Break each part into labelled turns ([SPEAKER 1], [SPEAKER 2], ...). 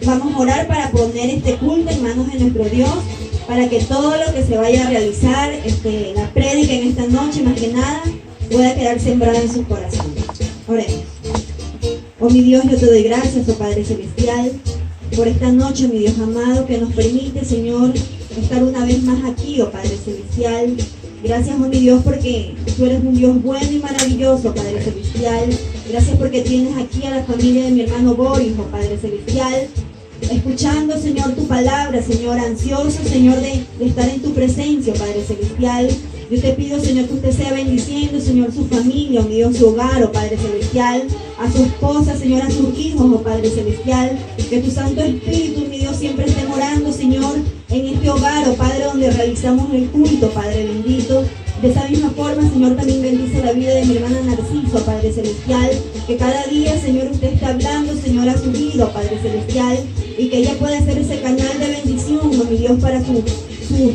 [SPEAKER 1] vamos a orar para poner este culto en manos de nuestro Dios, para que todo lo que se vaya a realizar, la prédica en esta noche, más que nada, pueda quedar sembrada en sus corazones. Oremos. Oh mi Dios, yo te doy gracias, oh Padre Celestial, por esta noche, mi Dios amado, que nos permite, Señor, estar una vez más aquí, oh Padre Celestial. Gracias, oh mi Dios, porque tú eres un Dios bueno y maravilloso, Padre Celestial. Gracias porque tienes aquí a la familia de mi hermano Boris, oh Padre Celestial, escuchando, Señor, tu palabra, Señor, ansioso, Señor, de estar en tu presencia, Padre Celestial. Yo te pido, Señor, que usted sea bendiciendo, Señor, su familia, oh mi Dios, su hogar, oh Padre Celestial, a su esposa, Señor, a sus hijos, oh Padre Celestial. Que tu Santo Espíritu, mi Dios, siempre esté morando, Señor, en este hogar, oh Padre, donde realizamos el culto, Padre bendito. De esa misma forma, Señor, también bendice la vida de mi hermana Narciso, Padre Celestial, que cada día, Señor, usted está hablando, Señor, a su vida, Padre Celestial, y que ella pueda ser ese canal de bendición, oh mi Dios, para sus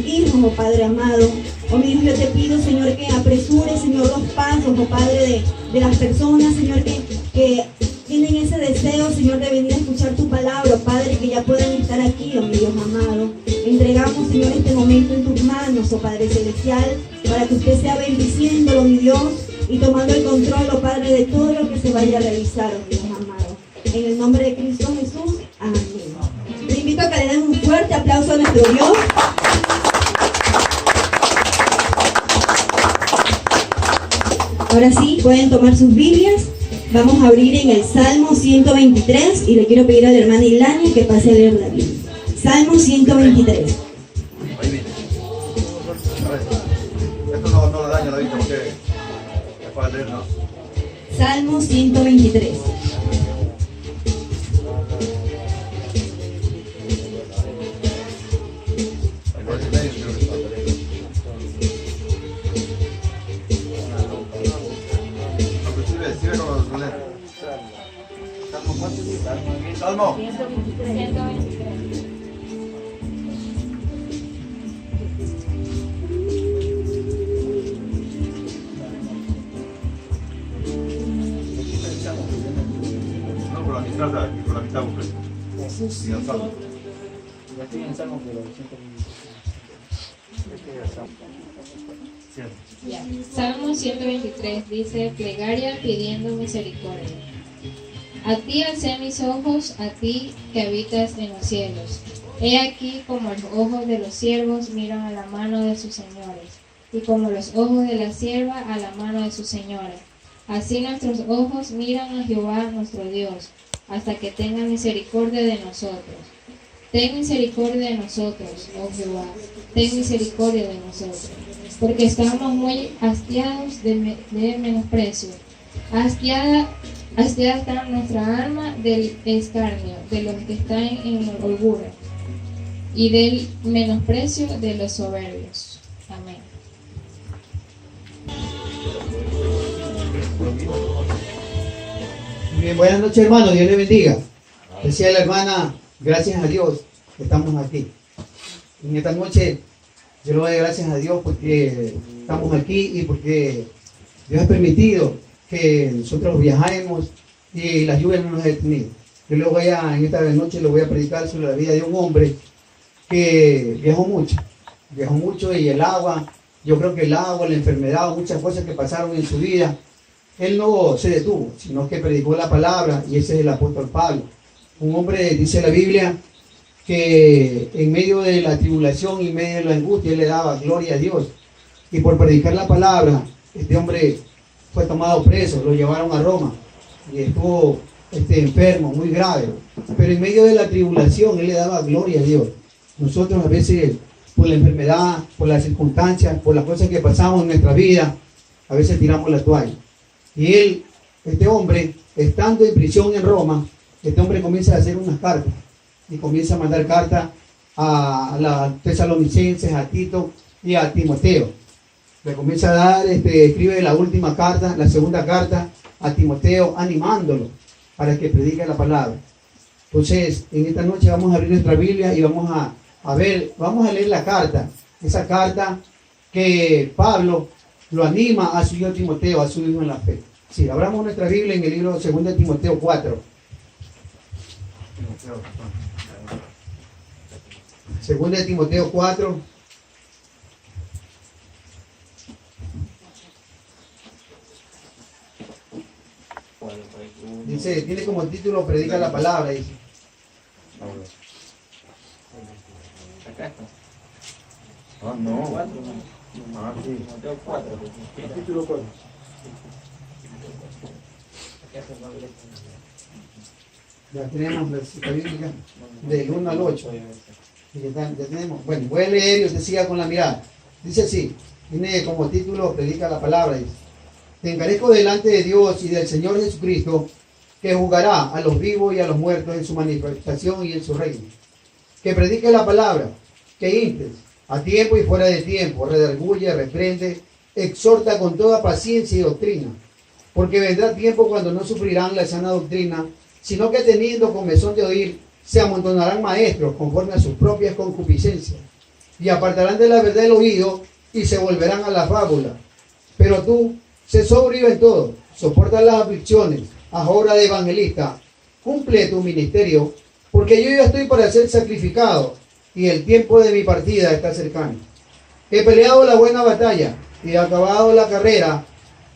[SPEAKER 1] hijos, oh Padre amado. Oh mi Dios, yo te pido, Señor, que apresure, Señor, los pasos, oh Padre, de las personas, Señor, que tienen ese deseo, Señor, de venir a escuchar tu palabra, oh Padre, que ya puedan estar aquí, oh mi Dios amado. Entregamos, Señor, este momento en tus manos, oh Padre Celestial, para que usted sea bendiciéndolo, mi Dios, y tomando el control, oh Padre, de todo lo que se vaya a realizar, oh mi Dios amado. En el nombre de Cristo Jesús, amén. Les invito a que le den un fuerte aplauso a nuestro Dios. Ahora sí, pueden tomar sus Biblias. Vamos a abrir en el Salmo 123 y le quiero pedir a la hermana Ilania que pase a leer la Biblia. Salmo 123.
[SPEAKER 2] Ahí viene. Esto no le daña la vista porque es para leer, ¿no?
[SPEAKER 1] Salmo 123.
[SPEAKER 2] Salmo
[SPEAKER 3] 123.
[SPEAKER 2] No, por la mitad busqué. Sí, el Salmo.
[SPEAKER 4] Ya estoy en Salmo, pero 123.
[SPEAKER 3] Salmo 123 dice: plegaria pidiendo misericordia. A ti alcé mis ojos, a ti que habitas en los cielos. He aquí como los ojos de los siervos miran a la mano de sus señores, y como los ojos de la sierva a la mano de su señora. Así nuestros ojos miran a Jehová nuestro Dios, hasta que tenga misericordia de nosotros. Ten misericordia de nosotros, oh Jehová, ten misericordia de nosotros, porque estamos muy hastiados de menosprecio. Hastiada está nuestra alma del escarnio, de los que están en holgura, y del menosprecio de los soberbios. Amén.
[SPEAKER 4] Bien, buenas noches, hermanos, Dios les bendiga. Decía la hermana, gracias a Dios estamos aquí. En esta noche yo le doy gracias a Dios porque estamos aquí y porque Dios ha permitido que nosotros viajemos y las lluvias no nos ha detenido. Yo le voy a, en esta noche le voy a predicar sobre la vida de un hombre que viajó mucho y el agua, yo creo que el agua, la enfermedad, muchas cosas que pasaron en su vida, él no se detuvo, sino que predicó la palabra, y ese es el apóstol Pablo. Un hombre, dice la Biblia, que en medio de la tribulación y en medio de la angustia, él le daba gloria a Dios. Y por predicar la palabra, este hombre fue tomado preso, lo llevaron a Roma y estuvo enfermo, muy grave. Pero en medio de la tribulación, él le daba gloria a Dios. Nosotros a veces, por la enfermedad, por las circunstancias, por las cosas que pasamos en nuestra vida, a veces tiramos la toalla. Y él, este hombre, estando en prisión en Roma, este hombre comienza a hacer unas cartas y comienza a mandar cartas a los tesalonicenses, a Tito y a Timoteo. Le comienza a dar, escribe la última carta, la segunda carta a Timoteo, animándolo para que predique la palabra. Entonces, en esta noche vamos a abrir nuestra Biblia y vamos a leer la carta, esa carta que Pablo lo anima a su hijo Timoteo, a su hijo en la fe. Sí, abramos nuestra Biblia en el libro 2 de Timoteo 4. Segunda de Timoteo 4. Dice, tiene como título Predica la palabra, dice.
[SPEAKER 2] Ah, no. Ah, sí. Capítulo 4.
[SPEAKER 4] Ya tenemos la cita bíblica del 1 al 8. Ya tenemos. Bueno, voy a leer y usted siga con la mirada. Dice así, tiene como título Predica la palabra, dice. Te encarezco delante de Dios y del Señor Jesucristo, que juzgará a los vivos y a los muertos en su manifestación y en su reino. Que predique la palabra, que instes a tiempo y fuera de tiempo, redarguye, reprende, exhorta con toda paciencia y doctrina. Porque vendrá tiempo cuando no sufrirán la sana doctrina, sino que teniendo comezón de oír, se amontonarán maestros conforme a sus propias concupiscencias, y apartarán de la verdad el oído, y se volverán a la fábula. Pero tú, sé sobrio en todo, soporta las aflicciones, haz obra de evangelista, cumple tu ministerio, porque yo ya estoy para ser sacrificado, y el tiempo de mi partida está cercano. He peleado la buena batalla, y he acabado la carrera,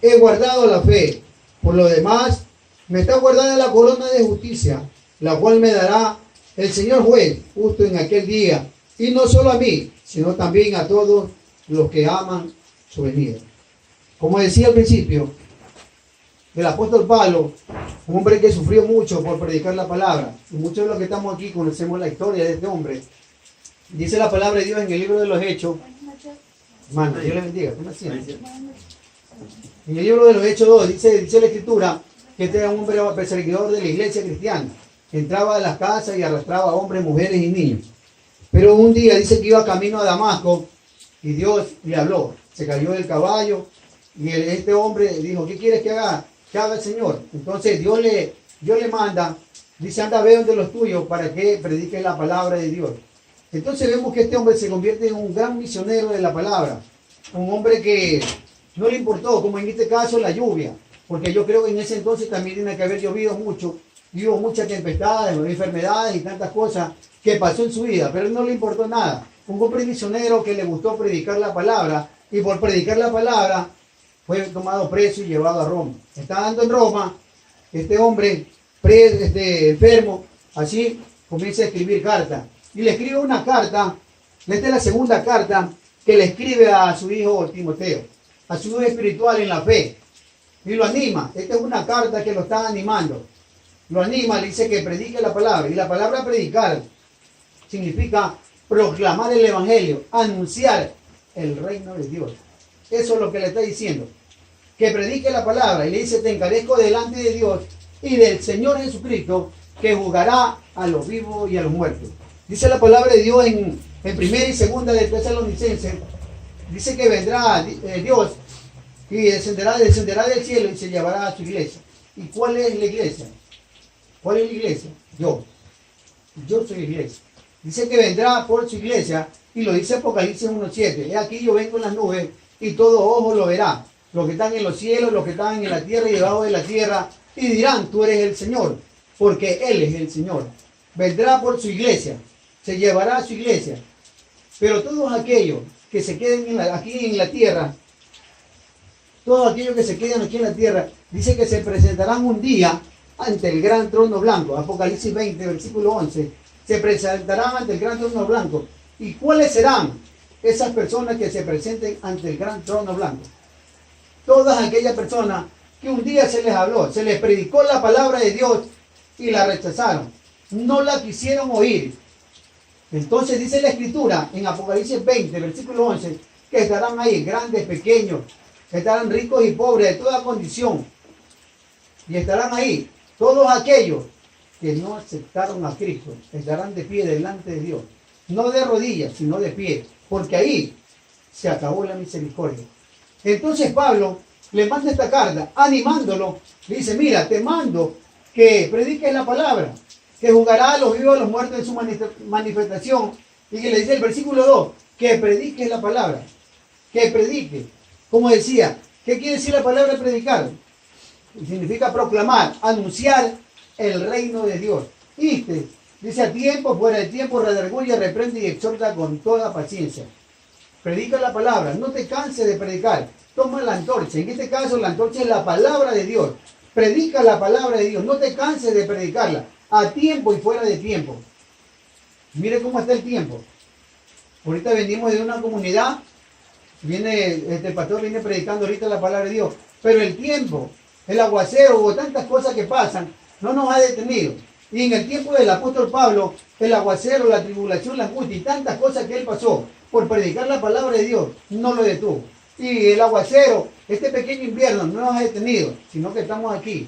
[SPEAKER 4] he guardado la fe. Por lo demás, me está guardada la corona de justicia, la cual me dará el Señor juez justo en aquel día, y no solo a mí, sino también a todos los que aman su venida. Como decía al principio, el apóstol Pablo, un hombre que sufrió mucho por predicar la palabra, y muchos de los que estamos aquí conocemos la historia de este hombre. Dice la palabra de Dios en el libro de los Hechos. Hermano, Dios le bendiga. ¿Cómo se llama? En el libro de los Hechos 2 dice la escritura que este era un hombre perseguidor de la iglesia cristiana. Entraba a las casas y arrastraba a hombres, mujeres y niños. Pero un día dice que iba camino a Damasco y Dios le habló. Se cayó del caballo y este hombre dijo, ¿qué quieres que haga? ¿Qué haga el Señor? Entonces Dios le manda, dice, anda, ve donde los tuyos para que prediques la palabra de Dios. Entonces vemos que este hombre se convierte en un gran misionero de la palabra. Un hombre que no le importó, como en este caso, la lluvia. Porque yo creo que en ese entonces también tiene que haber llovido mucho. Y hubo muchas tempestades, enfermedades y tantas cosas que pasó en su vida. Pero a él no le importó nada. Un hombre misionero que le gustó predicar la palabra. Y por predicar la palabra fue tomado preso y llevado a Roma. Estando en Roma, este hombre enfermo, así comienza a escribir cartas. Y le escribe una carta, esta es la segunda carta que le escribe a su hijo Timoteo, a su hijo espiritual en la fe. Y lo anima. Esta es una carta que lo está animando. Lo anima, le dice que predique la palabra. Y la palabra predicar significa proclamar el evangelio, anunciar el reino de Dios. Eso es lo que le está diciendo. Que predique la palabra. Y le dice, te encarezco delante de Dios y del Señor Jesucristo, que juzgará a los vivos y a los muertos. Dice la palabra de Dios en primera y segunda de Tesalonicenses. Dice que vendrá Dios y descenderá del cielo y se llevará a su iglesia. ¿Y cuál es la iglesia? ¿Cuál es la iglesia? Yo soy iglesia. Dice que vendrá por su iglesia y lo dice Apocalipsis 1:7. He aquí yo vengo en las nubes y todo ojo lo verá. Los que están en los cielos, los que están en la tierra y debajo de la tierra, y dirán, tú eres el Señor, porque Él es el Señor. Vendrá por su iglesia, se llevará a su iglesia. Pero todos aquellos que se queden aquí en la tierra, todos aquellos que se queden aquí en la tierra, dice que se presentarán un día ante el gran trono blanco. Apocalipsis 20, versículo 11. Se presentarán ante el gran trono blanco. ¿Y cuáles serán esas personas que se presenten ante el gran trono blanco? Todas aquellas personas que un día se les habló, se les predicó la palabra de Dios y la rechazaron. No la quisieron oír. Entonces dice la escritura en Apocalipsis 20, versículo 11, que estarán ahí grandes, pequeños, estarán ricos y pobres de toda condición. Y estarán ahí todos aquellos que no aceptaron a Cristo, estarán de pie delante de Dios. No de rodillas, sino de pie. Porque ahí se acabó la misericordia. Entonces Pablo le manda esta carta animándolo. Le dice, mira, te mando que prediques la palabra, que juzgará a los vivos y a los muertos en su manifestación. Y que le dice el versículo 2, que prediques la palabra. Que predique. Como decía, ¿qué quiere decir la palabra predicar? Significa proclamar, anunciar el reino de Dios. Inste, dice a tiempo, fuera de tiempo, redarguye, reprende y exhorta con toda paciencia. Predica la palabra, no te canses de predicar. Toma la antorcha, en este caso la antorcha es la palabra de Dios. Predica la palabra de Dios, no te canses de predicarla, a tiempo y fuera de tiempo. Mire cómo está el tiempo. Ahorita venimos de una comunidad, el pastor viene predicando ahorita la palabra de Dios, pero el tiempo, el aguacero o tantas cosas que pasan, no nos ha detenido. Y en el tiempo del apóstol Pablo, el aguacero, la tribulación, la angustia y tantas cosas que él pasó por predicar la palabra de Dios, no lo detuvo. Y el aguacero, este pequeño invierno, no nos ha detenido, sino que estamos aquí.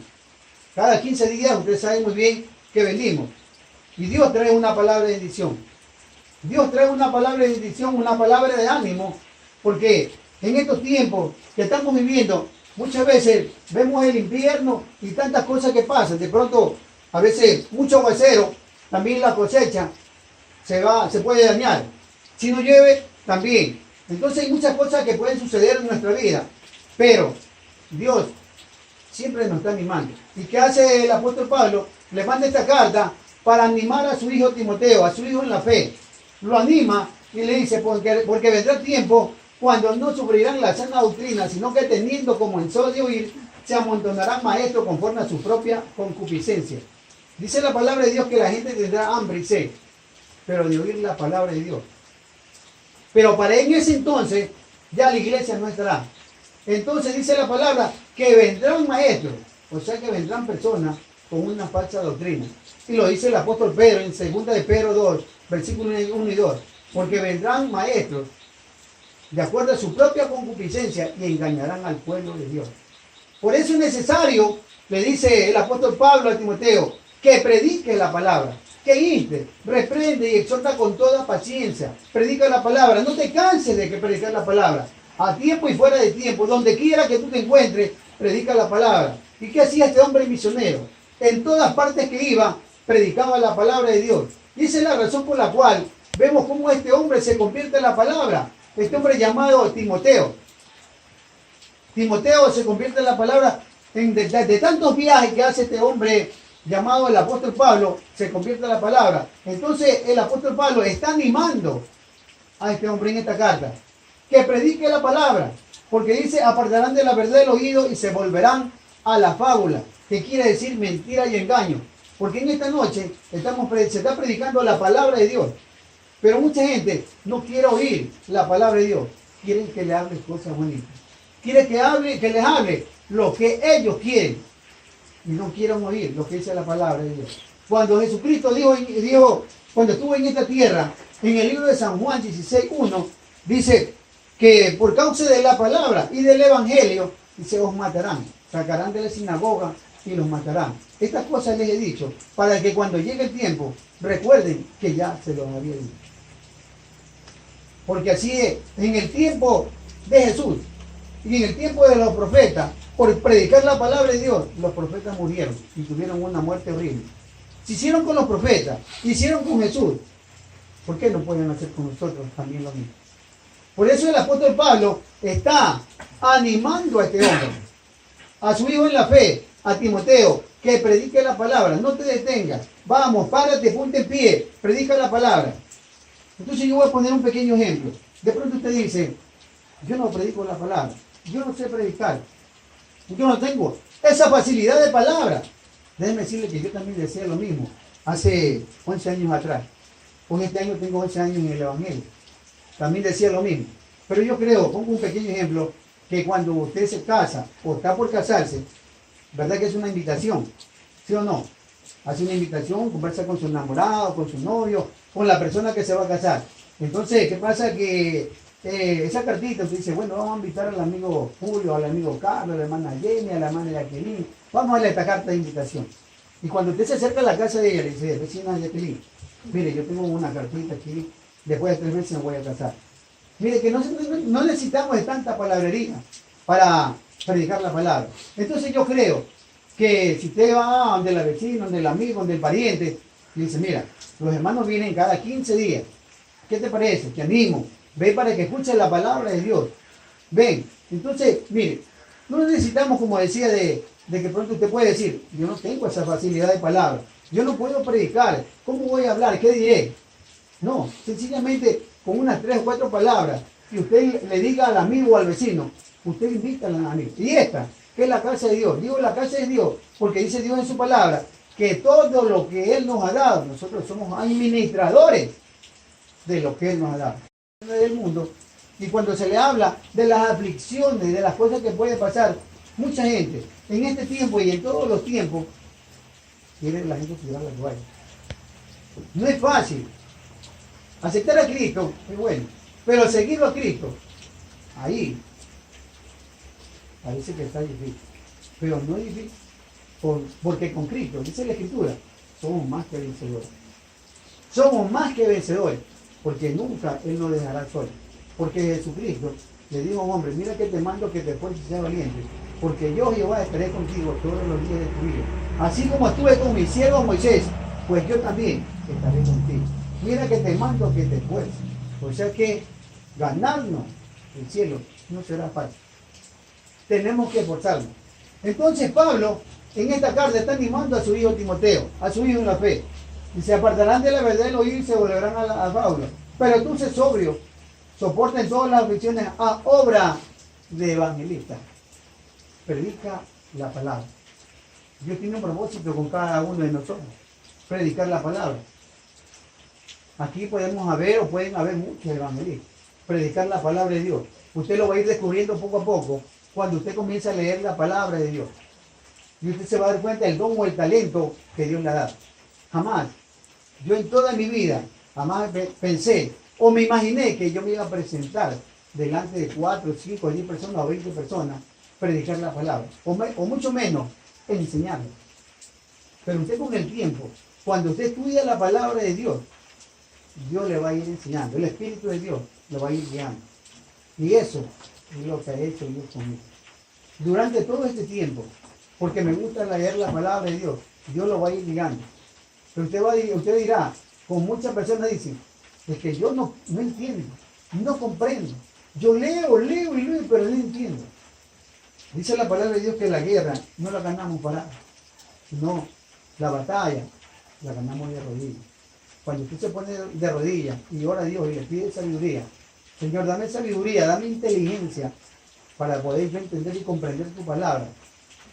[SPEAKER 4] Cada 15 días, ustedes saben muy bien que venimos. Y Dios trae una palabra de bendición. Dios trae una palabra de bendición, una palabra de ánimo, porque en estos tiempos que estamos viviendo, muchas veces vemos el invierno y tantas cosas que pasan. De pronto, a veces, mucho aguacero, también la cosecha se puede dañar. Si no llueve, también. Entonces hay muchas cosas que pueden suceder en nuestra vida, pero Dios siempre nos está animando. ¿Y qué hace el apóstol Pablo? Le manda esta carta para animar a su hijo Timoteo, a su hijo en la fe. Lo anima y le dice, porque vendrá tiempo cuando no sufrirán la sana doctrina, sino que teniendo comenzó de oír, se amontonarán maestros conforme a su propia concupiscencia. Dice la palabra de Dios que la gente tendrá hambre y sed, pero de oír la palabra de Dios. Pero para en ese entonces ya la iglesia no estará. Entonces dice la palabra que vendrán maestros, o sea que vendrán personas con una falsa doctrina. Y lo dice el apóstol Pedro en 2 de Pedro 2, versículos 1 y 2. Porque vendrán maestros de acuerdo a su propia concupiscencia y engañarán al pueblo de Dios. Por eso es necesario, le dice el apóstol Pablo a Timoteo, que predique la palabra, que inste, reprende y exhorta con toda paciencia. Predica la palabra, no te canses de que predicar la palabra. A tiempo y fuera de tiempo, donde quiera que tú te encuentres, predica la palabra. ¿Y qué hacía este hombre misionero? En todas partes que iba, predicaba la palabra de Dios. Y esa es la razón por la cual vemos cómo este hombre se convierte en la palabra. Este hombre llamado Timoteo. Timoteo se convierte en la palabra de tantos viajes que hace este hombre llamado el apóstol Pablo, se convierte en la palabra. Entonces el apóstol Pablo está animando a este hombre en esta carta que predique la palabra, porque dice, apartarán de la verdad el oído y se volverán a la fábula, que quiere decir mentira y engaño. Porque en esta noche se está predicando la palabra de Dios, pero mucha gente no quiere oír la palabra de Dios, quieren que le hable cosas bonitas, quiere que les hable lo que ellos quieren y no quieren oír lo que dice la palabra de Dios. Cuando Jesucristo dijo cuando estuvo en esta tierra, en el libro de San Juan 16:1, dice que por causa de la palabra y del evangelio, dice, os matarán, sacarán de la sinagoga y los matarán. Estas cosas les he dicho para que cuando llegue el tiempo recuerden que ya se los había dicho. Porque así es, en el tiempo de Jesús y en el tiempo de los profetas, por predicar la palabra de Dios, los profetas murieron y tuvieron una muerte horrible. Si hicieron con los profetas, hicieron con Jesús, ¿por qué no pueden hacer con nosotros también lo mismo? Por eso el apóstol Pablo está animando a este hombre, a su hijo en la fe, a Timoteo, que predique la palabra, no te detengas, vamos, párate, ponte en pie, predica la palabra. Entonces yo voy a poner un pequeño ejemplo. De pronto usted dice, yo no predico la palabra, yo no sé predicar, yo no tengo esa facilidad de palabra. Déjenme decirle que yo también decía lo mismo hace 11 años atrás. Con este año tengo 11 años en el Evangelio. También decía lo mismo. Pero yo creo, pongo un pequeño ejemplo, que cuando usted se casa o está por casarse, ¿verdad que es una invitación? ¿Sí o no? Hace una invitación, conversa con su enamorado, con su novio, con la persona que se va a casar. Entonces, ¿qué pasa? Que esa cartita, usted dice, bueno, vamos a invitar al amigo Julio, al amigo Carlos, a la hermana Jenny, a la hermana Jacqueline, vamos a darle esta carta de invitación. Y cuando usted se acerca a la casa de ella, le dice, vecina Jacqueline, mire, yo tengo una cartita aquí, después de 3 meses me voy a casar. Mire, que no necesitamos de tanta palabrería para predicar la palabra. Entonces yo creo que si usted va donde la vecina, donde el amigo, donde el pariente, y dice, mira, los hermanos vienen cada 15 días, ¿qué te parece? Te animo, ven para que escuches la palabra de Dios, ven. Entonces, mire, no necesitamos, como decía, de que pronto usted puede decir, yo no tengo esa facilidad de palabra, Yo no puedo predicar. ¿Cómo voy a hablar? ¿Qué diré? No, sencillamente con unas 3 o 4 palabras. Y usted le diga al amigo o al vecino, usted invita al amigo. Y esta, que es la casa de Dios. Digo la casa de Dios, porque dice Dios en su palabra, que todo lo que Él nos ha dado, nosotros somos administradores de lo que Él nos ha dado. Del mundo. Y cuando se le habla de las aflicciones, de las cosas que puede pasar, mucha gente en este tiempo y en todos los tiempos quiere la gente tirar la toalla. No es fácil. Aceptar a Cristo es bueno, pero seguirlo a Cristo, ahí parece que está difícil. Pero no es difícil, porque con Cristo, dice la Escritura, somos más que vencedores. Somos más que vencedores, porque nunca Él nos dejará solo. Porque Jesucristo le dijo a un hombre, mira que te mando que te esfuerces y seas valiente, porque yo Jehová estaré contigo todos los días de tu vida. Así como estuve con mi siervo Moisés, pues yo también estaré contigo. Mira que te mando que te esfuerces. O sea que ganarnos el cielo no será fácil. Tenemos que esforzarnos. Entonces Pablo en esta carta está animando a su hijo Timoteo, a su hijo en la fe. Y se apartarán de la verdad del oír y se volverán a Pablo. Pero tú sé sobrio, soporta en todas las aflicciones a obra de evangelista. Predica la palabra. Dios tiene un propósito con cada uno de nosotros. Predicar la palabra. Aquí podemos haber o pueden haber muchos evangelistas. Predicar la palabra de Dios. Usted lo va a ir descubriendo poco a poco cuando usted comienza a leer la palabra de Dios. Y usted se va a dar cuenta del don o el talento que Dios le ha dado. Jamás, yo en toda mi vida, jamás pensé o me imaginé que yo me iba a presentar delante de 4, 5, 10 personas o 20 personas, predicar la palabra. O mucho menos, enseñarla. Pero usted con el tiempo, cuando usted estudia la palabra de Dios, Dios le va a ir enseñando. El Espíritu de Dios lo va a ir guiando. Y eso es lo que ha hecho Dios conmigo. Durante todo este tiempo, porque me gusta leer la palabra de Dios, Dios lo va a ir guiando. Pero usted dirá, como muchas personas dicen, es que yo no entiendo, no comprendo. Yo leo, pero no entiendo. Dice la palabra de Dios que la guerra no la ganamos parados, sino la batalla la ganamos de rodillas. Cuando usted se pone de rodillas y ora a Dios y le pide sabiduría, Señor, dame sabiduría, dame inteligencia para poder entender y comprender tu palabra,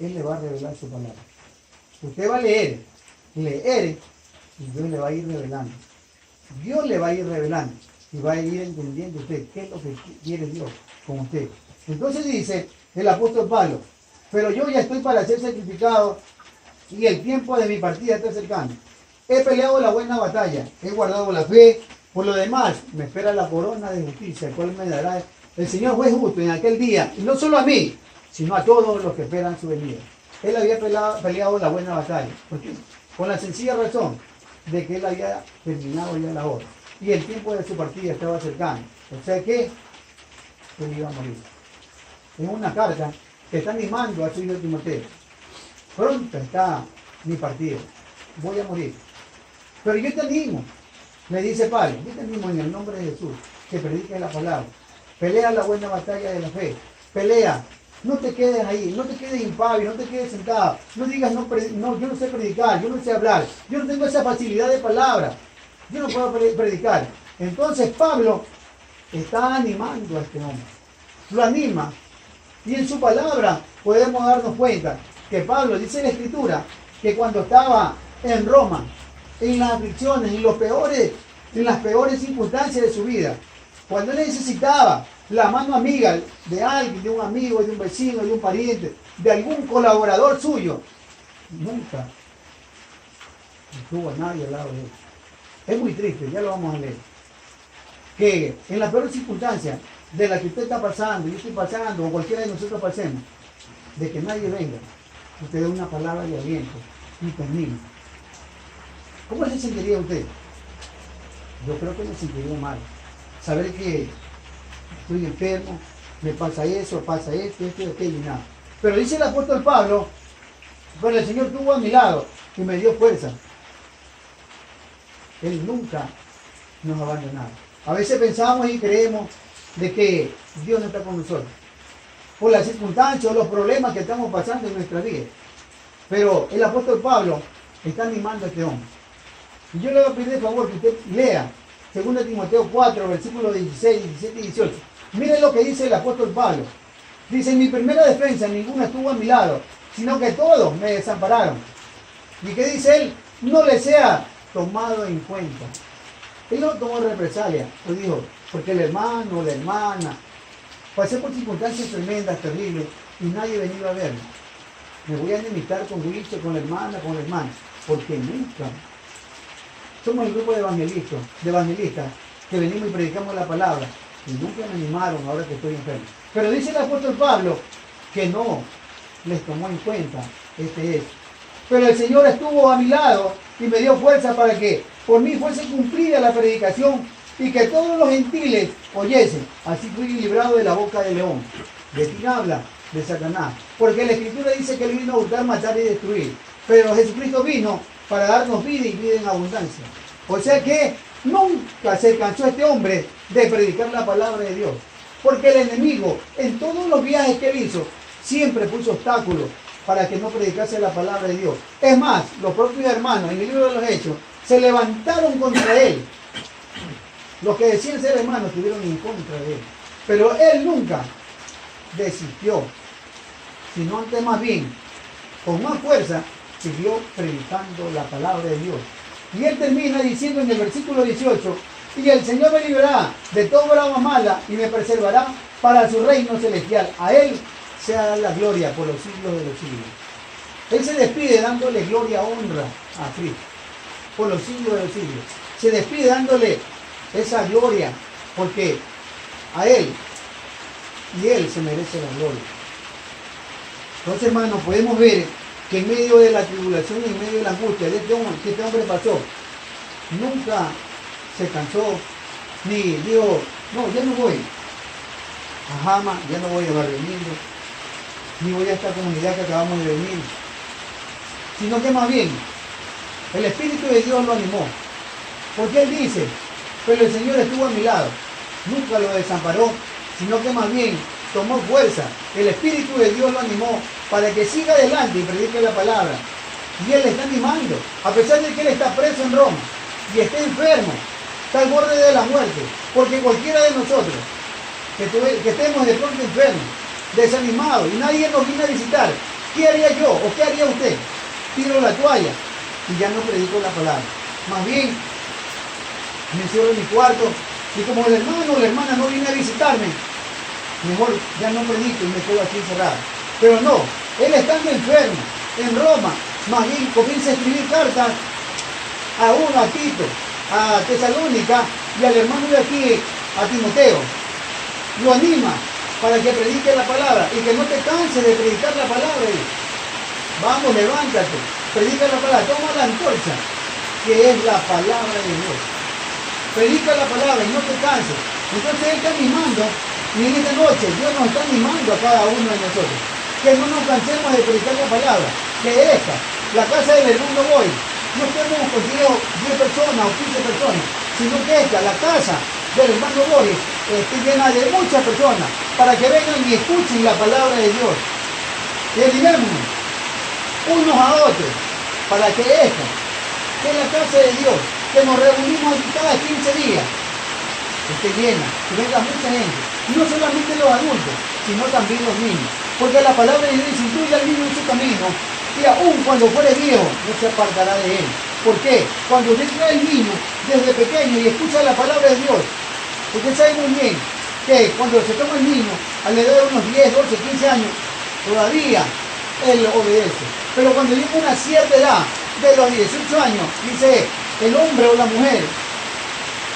[SPEAKER 4] Él le va a revelar su palabra. Usted va a leer, y Dios le va a ir revelando. Dios le va a ir revelando y va a ir entendiendo usted qué es lo que quiere Dios con usted. Entonces dice el apóstol Pablo, pero yo ya estoy para ser sacrificado y el tiempo de mi partida está cercano. He peleado la buena batalla, he guardado la fe, por lo demás me espera la corona de justicia, el cual me dará el Señor juez justo en aquel día, y no solo a mí, sino a todos los que esperan su venida. Él había peleado la buena batalla, porque con la sencilla razón de que él había terminado ya la obra y el tiempo de su partida estaba cercano. O sea que él iba a morir. Es una carta que está animando a su hijo Timoteo. Pronto está mi partida. Voy a morir. Pero yo te animo, le dice Pablo, yo te animo en el nombre de Jesús, que predique la palabra. Pelea la buena batalla de la fe. Pelea. No te quedes ahí, no te quedes impávido, no te quedes sentado. No digas, no, yo no sé predicar, yo no sé hablar, yo no tengo esa facilidad de palabra, yo no puedo predicar. Entonces Pablo está animando a este hombre, lo anima. Y en su palabra podemos darnos cuenta que Pablo dice en la Escritura que cuando estaba en Roma, en las aflicciones, en las peores circunstancias de su vida, cuando él necesitaba la mano amiga de alguien, de un amigo, de un vecino, de un pariente, de algún colaborador suyo, nunca tuvo a nadie al lado de él. Es muy triste, ya lo vamos a leer. Que en las peores circunstancias de las que usted está pasando, yo estoy pasando, o cualquiera de nosotros pasemos, de que nadie venga, usted dé una palabra de aliento y termine. ¿Cómo se sentiría usted? Yo creo que me sentiría mal. Saber que estoy enfermo, me pasa eso, pasa esto y aquello y nada. Pero dice el apóstol Pablo, pero el Señor estuvo a mi lado y me dio fuerza. Él nunca nos ha abandonado. A veces pensamos y creemos de que Dios no está con nosotros, por las circunstancias o los problemas que estamos pasando en nuestra vida. Pero el apóstol Pablo está animando a este hombre. Y yo le voy a pedir de favor que usted lea 2 Timoteo 4, versículos 16, 17 y 18. Miren lo que dice el apóstol Pablo. Dice, en mi primera defensa ninguna estuvo a mi lado, sino que todos me desampararon. ¿Y qué dice él? No le sea tomado en cuenta. Él no tomó represalia, pues dijo, porque el hermano o la hermana pasé por circunstancias tremendas, terribles, y nadie venía a verme. Me voy a enemistar con Wicho, con la hermana, con el hermano, porque nunca. Somos el grupo de evangelistas que venimos y predicamos la palabra, y nunca me animaron ahora que estoy enfermo. Pero dice el apóstol Pablo que no les tomó en cuenta este hecho. Pero el Señor estuvo a mi lado y me dio fuerza para que por mí fuese cumplida la predicación y que todos los gentiles oyesen. Así fui librado de la boca del león. ¿De quién habla? De Satanás. Porque la Escritura dice que él vino a hurtar, matar y destruir. Pero Jesucristo vino para darnos vida y vida en abundancia. O sea que nunca se cansó este hombre de predicar la palabra de Dios. Porque el enemigo, en todos los viajes que él hizo, siempre puso obstáculos para que no predicase la palabra de Dios. Es más, los propios hermanos en el libro de los Hechos se levantaron contra él. Los que decían ser hermanos estuvieron en contra de él. Pero él nunca desistió, sino antes más bien, con más fuerza, siguió predicando la palabra de Dios. Y él termina diciendo en el versículo 18, y el Señor me librará de toda brava mala y me preservará para su reino celestial. A él sea la gloria por los siglos de los siglos. Él se despide dándole gloria, honra a Cristo por los siglos de los siglos. Se despide dándole esa gloria porque a él y él se merece la gloria. Entonces, hermanos, podemos ver que en medio de la tribulación y en medio de la angustia de que este hombre pasó, nunca se cansó ni dijo, no, ya no voy a Jama, ya no voy a Barrio Lindo, ni voy a esta comunidad que acabamos de venir, sino que más bien el Espíritu de Dios lo animó, porque él dice, pero el Señor estuvo a mi lado, nunca lo desamparó, sino que más bien tomó fuerza. El Espíritu de Dios lo animó para que siga adelante y predique la palabra. Y él le está animando, a pesar de que él está preso en Roma y está enfermo, está al borde de la muerte, porque cualquiera de nosotros que estemos de pronto enfermos, desanimados y nadie nos viene a visitar, ¿qué haría yo o qué haría usted? Tiro la toalla y ya no predico la palabra. Más bien, me encierro en mi cuarto y como el hermano o la hermana no viene a visitarme, mejor ya no predico y me quedo aquí encerrado. Pero no, él estando enfermo en Roma, más bien comienza a escribir cartas a Tito, a Tesalónica y al hermano de aquí, a Timoteo. Lo anima para que predique la palabra y que no te canses de predicar la palabra. Vamos, levántate, predica la palabra, toma la antorcha, que es la palabra de Dios. Predica la palabra y no te canses. Entonces él está animando, y en esta noche Dios nos está animando a cada uno de nosotros. Que no nos cansemos de predicar la palabra. Que esta, la casa del hermano Boy, no estemos contigo 10 personas o 15 personas, sino que esta, la casa del hermano Boy, esté llena de muchas personas, para que vengan y escuchen la palabra de Dios. Y animémonos unos a otros, para que esta, que es la casa de Dios, que nos reunimos aquí cada 15 días, esté llena, que venga mucha gente. Y no solamente los adultos, sino también los niños. Porque la palabra de Dios dice, instruye al niño en su camino, y aún cuando fuere viejo, no se apartará de él. ¿Por qué? Cuando usted trae al niño desde pequeño y escucha la palabra de Dios, usted sabe muy bien que cuando se toma el niño, a la edad de unos 10, 12, 15 años, todavía él obedece. Pero cuando llega a una cierta edad, de los 18 años, dice, el hombre o la mujer,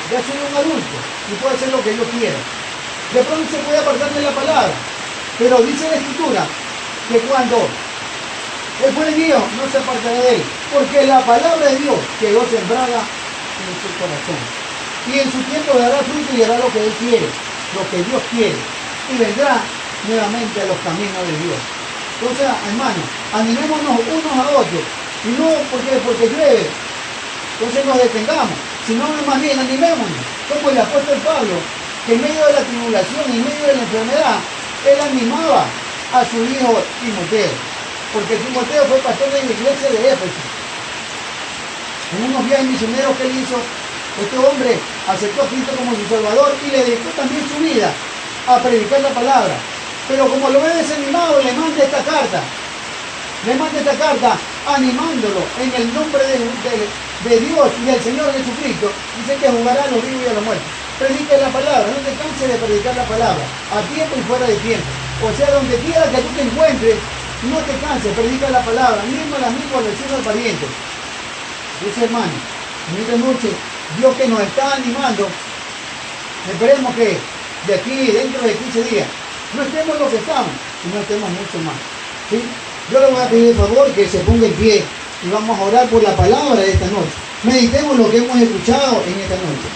[SPEAKER 4] ya soy un adulto y puedo hacer lo que yo quiera. De pronto se puede apartar de la palabra, pero dice la Escritura que cuando él fuere viejo, no se apartará de él, porque la palabra de Dios quedó sembrada en su corazón. Y en su tiempo dará fruto y hará lo que él quiere, lo que Dios quiere, y vendrá nuevamente a los caminos de Dios. Entonces, hermanos, animémonos unos a otros, y no porque llueve, entonces nos detengamos, sino más bien animémonos, como el apóstol Pablo, que en medio de la tribulación y en medio de la enfermedad, él animaba a su hijo Timoteo, porque Timoteo fue pastor de la iglesia de Éfeso. En unos viajes misioneros que él hizo, este hombre aceptó a Cristo como su Salvador y le dedicó también su vida a predicar la palabra. Pero como lo ve desanimado, le manda esta carta animándolo en el nombre de Dios y del Señor Jesucristo. Dice que jugará a los vivos y a los muertos. Predica la palabra, no te canses de predicar la palabra, a tiempo y fuera de tiempo. O sea, donde quiera que tú te encuentres, no te canses, predica la palabra, mismo al amigo, al vecino, al pariente. Dice, hermano, en esta noche, Dios que nos está animando, esperemos que de aquí, dentro de 15 días, no estemos lo que estamos, sino estemos mucho más. ¿Sí? Yo le voy a pedir el favor que se ponga en pie y vamos a orar por la palabra de esta noche. Meditemos lo que hemos escuchado en esta noche.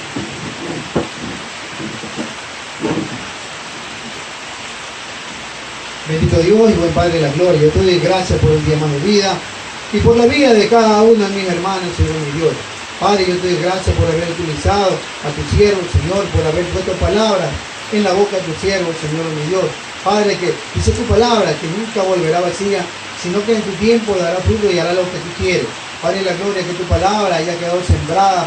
[SPEAKER 4] Bendito Dios y buen Padre de la gloria, yo te doy gracias por el día más de vida y por la vida de cada uno de mis hermanos, Señor mi Dios. Padre, yo te doy gracias por haber utilizado a tu siervo, Señor, por haber puesto palabras en la boca de tu siervo, Señor mi Dios. Padre, que dice tu palabra que nunca volverá vacía, sino que en tu tiempo dará fruto y hará lo que tú quieres. Padre, la gloria que tu palabra haya quedado sembrada,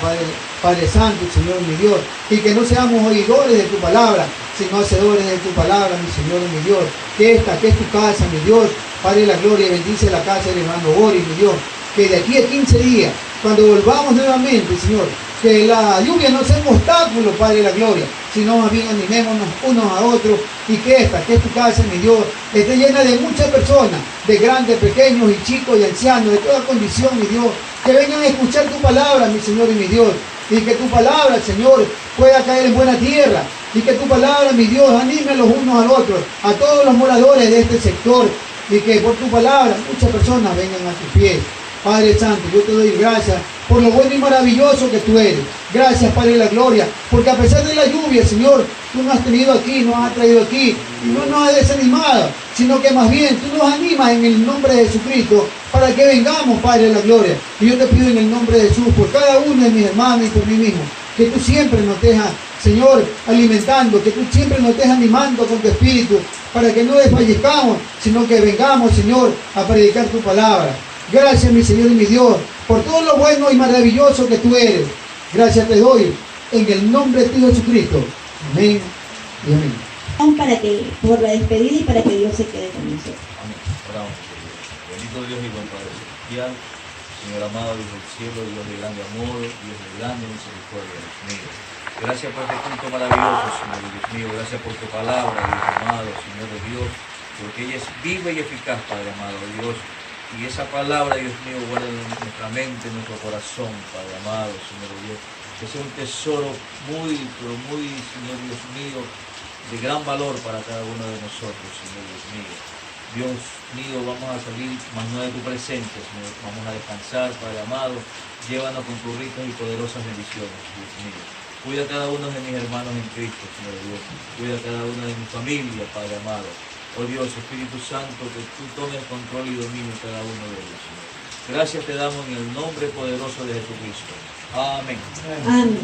[SPEAKER 4] Padre Santo, Señor mi Dios, y que no seamos oidores de tu palabra, sino hacedores de tu palabra, mi Señor, mi Dios. Que es tu casa, mi Dios. Padre, la gloria, bendice la casa del hermano Boris, mi Dios. Que de aquí a 15 días, cuando volvamos nuevamente, Señor, que la lluvia no sea un obstáculo, Padre de la gloria, sino más bien animémonos unos a otros y que es tu casa, mi Dios, esté llena de muchas personas, de grandes, pequeños y chicos y ancianos, de toda condición, mi Dios, que vengan a escuchar tu palabra, mi Señor y mi Dios, y que tu palabra, Señor, pueda caer en buena tierra, y que tu palabra, mi Dios, anime a los unos al otro, a todos los moradores de este sector, y que por tu palabra muchas personas vengan a tus pies. Padre Santo, yo te doy gracias por lo bueno y maravilloso que tú eres. Gracias, Padre de la gloria, porque a pesar de la lluvia, Señor, tú nos has tenido aquí, nos has traído aquí, y no nos has desanimado, sino que más bien tú nos animas en el nombre de Jesucristo para que vengamos, Padre de la gloria. Y yo te pido en el nombre de Jesús, por cada uno de mis hermanos y por mí mismo, que tú siempre nos dejas, Señor, alimentando, que tú siempre nos estés animando con tu espíritu, para que no desfallezcamos, sino que vengamos, Señor, a predicar tu palabra. Gracias, mi Señor y mi Dios, por todo lo bueno y maravilloso que tú eres. Gracias te doy, en el nombre de tu Jesucristo. Amén y amén.
[SPEAKER 1] Por la despedida y para que Dios se quede con nosotros.
[SPEAKER 2] Amén. Oramos. Bendito Dios y buen Padre celestial, Señor amado, Dios del cielo, Dios de grande amor, Dios de grande misericordia, Dios mío. Gracias por este culto maravilloso, Señor Dios mío. Gracias por tu palabra, Dios amado, Señor de Dios, porque ella es viva y eficaz, Padre amado, Dios. Y esa palabra, Dios mío, guarda en nuestra mente, en nuestro corazón, Padre amado, Señor Dios. Que sea un tesoro muy, pero muy, Señor Dios mío, de gran valor para cada uno de nosotros, Señor Dios mío. Dios mío, vamos a salir más no de tu presencia, Señor. Vamos a descansar, Padre amado. Llévanos con tus ricas y poderosas bendiciones, Dios mío. Cuida a cada uno de mis hermanos en Cristo, Señor Dios. Cuida a cada una de mi familia, Padre amado. Oh Dios, Espíritu Santo, que tú tomes control y dominio de cada uno de ellos, Señor. Gracias te damos en el nombre poderoso de Jesucristo. Amén.
[SPEAKER 1] Amén.